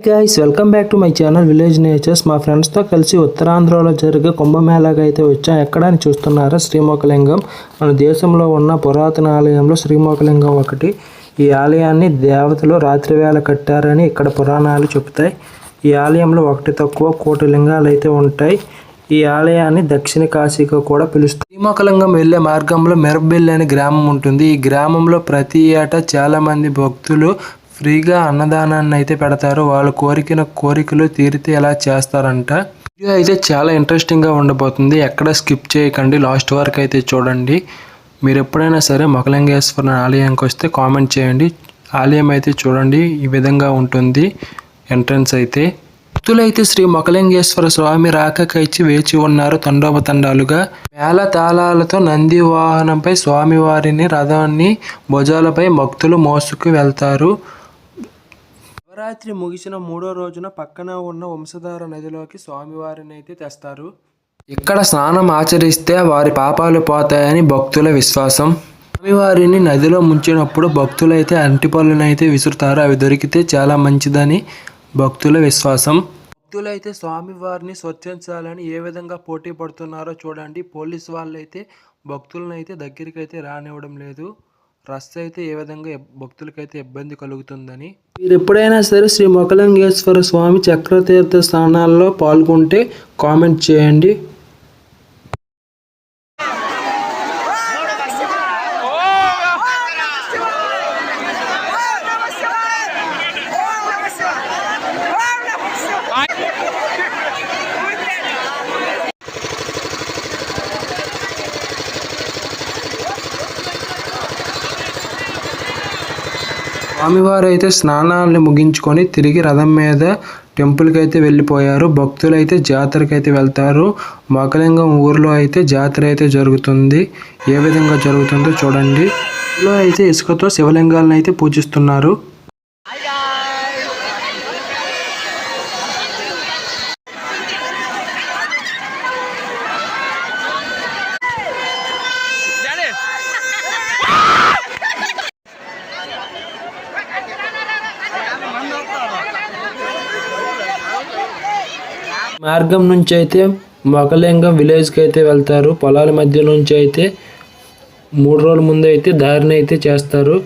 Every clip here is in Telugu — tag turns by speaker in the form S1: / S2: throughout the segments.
S1: Guys welcome back to my channel village natures. మా ఫ్రెండ్స్తో కలిసి ఉత్తరాంధ్రలో జరిగే కుంభమేళాకి అయితే వచ్చాం. ఎక్కడని చూస్తున్నారా, శ్రీమోకలింగం. మన దేశంలో ఉన్న పురాతన ఆలయంలో శ్రీమోకలింగం ఒకటి. ఈ ఆలయాన్ని దేవతలు రాత్రివేళ కట్టారని ఇక్కడ పురాణాలు చెబుతాయి. ఈ ఆలయంలో ఒకటి తక్కువ 1 కోటి లింగాలు అయితే ఉంటాయి. ఈ ఆలయాన్ని దక్షిణ కాశీగా కూడా పిలుస్తారు. శ్రీమోకలింగం వెళ్లే మార్గంలో మెరబెల్లి అనే గ్రామం ఉంటుంది. ఈ గ్రామంలో ప్రతి ఏటా చాలా మంది భక్తులు ఫ్రీగా అన్నదానాన్ని అయితే పెడతారు. వాళ్ళు కోరికలు తీరితే ఎలా చేస్తారంట. వీడియో అయితే చాలా ఇంట్రెస్టింగ్గా ఉండబోతుంది. ఎక్కడ స్కిప్ చేయకండి, లాస్ట్ వరకు అయితే చూడండి. మీరు ఎప్పుడైనా సరే మొకలింగేశ్వర ఆలయానికి వస్తే కామెంట్ చేయండి. ఆలయం అయితే చూడండి, ఈ విధంగా ఉంటుంది ఎంట్రన్స్ అయితే. భక్తులైతే శ్రీ మొకలింగేశ్వర స్వామి రాకకైచి వేచి ఉన్నారు తండోపతండాలుగా. మేళ తాళాలతో నంది వాహనంపై స్వామివారిని రథాన్ని భుజాలపై భక్తులు మోసుకు వెళ్తారు. శివరాత్రి ముగిసిన 3వ రోజున పక్కన ఉన్న వంశధార నదిలోకి స్వామివారిని అయితే తెస్తారు. ఇక్కడ స్నానం ఆచరిస్తే వారి పాపాలు పోతాయని భక్తుల విశ్వాసం. స్వామివారిని నదిలో ముంచినప్పుడు భక్తులైతే అరటిపళ్ళనైతే విసురుతారు. అవి దొరికితే చాలా మంచిదని భక్తుల విశ్వాసం. భక్తులైతే స్వామివారిని స్వచ్ఛించాలని ఏ విధంగా పోటీ పడుతున్నారో చూడండి. పోలీసు వాళ్ళైతే భక్తులను అయితే దగ్గరికి అయితే రానివ్వడం లేదు. రష్ అయితే ఏ విధంగా భక్తులకైతే ఇబ్బంది కలుగుతుందని. మీరు ఎప్పుడైనా సరే శ్రీ మొకలింగేశ్వర స్వామి చక్రతీర్థ స్నానాల్లో పాల్గొంటే కామెంట్ చేయండి. స్వామివారు అయితే స్నానాలను ముగించుకొని తిరిగి రథం మీద టెంపుల్కి అయితే వెళ్ళిపోయారు. భక్తులు అయితే జాతరకి అయితే వెళ్తారు. మొకలింగం ఊర్లో అయితే జాతర అయితే జరుగుతుంది. ఏ విధంగా జరుగుతుందో చూడండి. ఊర్లో అయితే ఇసుకతో శివలింగాలను అయితే పూజిస్తున్నారు. మార్గం నుంచి అయితే మొకలింగం విలేజ్కి అయితే వెళ్తారు. పొలాల మధ్య నుంచి అయితే 3 రోజుల ముందు అయితే దారిని అయితే చేస్తారు.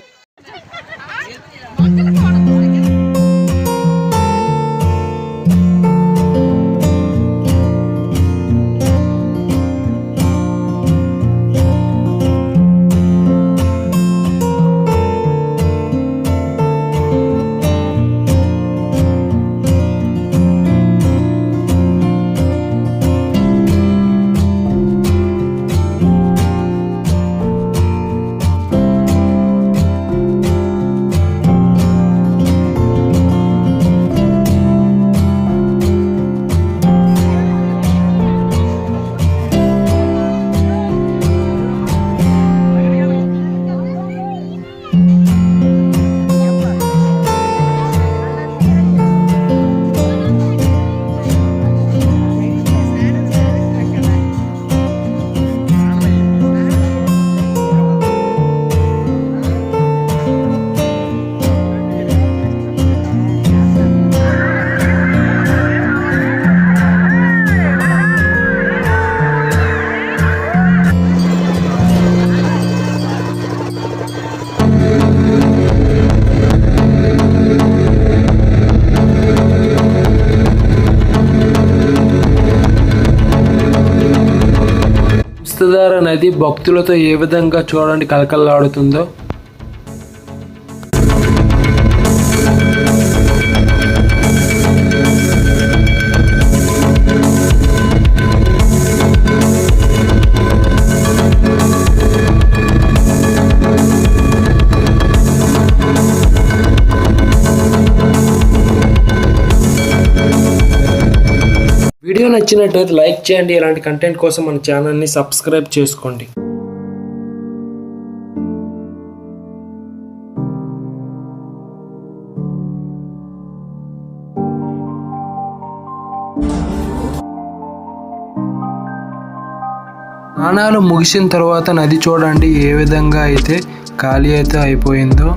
S1: వంశధార నది భక్తులతో ఏ విధంగా చూడండి కలకల్లాడుతుందో. వీడియో నచ్చినట్లయితే లైక్ చేయండి. ఇలాంటి కంటెంట్ కోసం మన ఛానల్ని సబ్స్క్రైబ్ చేసుకోండి. స్నానాలు ముగిసిన తర్వాత నది చూడండి ఏ విధంగా అయితే ఖాళీ అయితే అయిపోయిందో.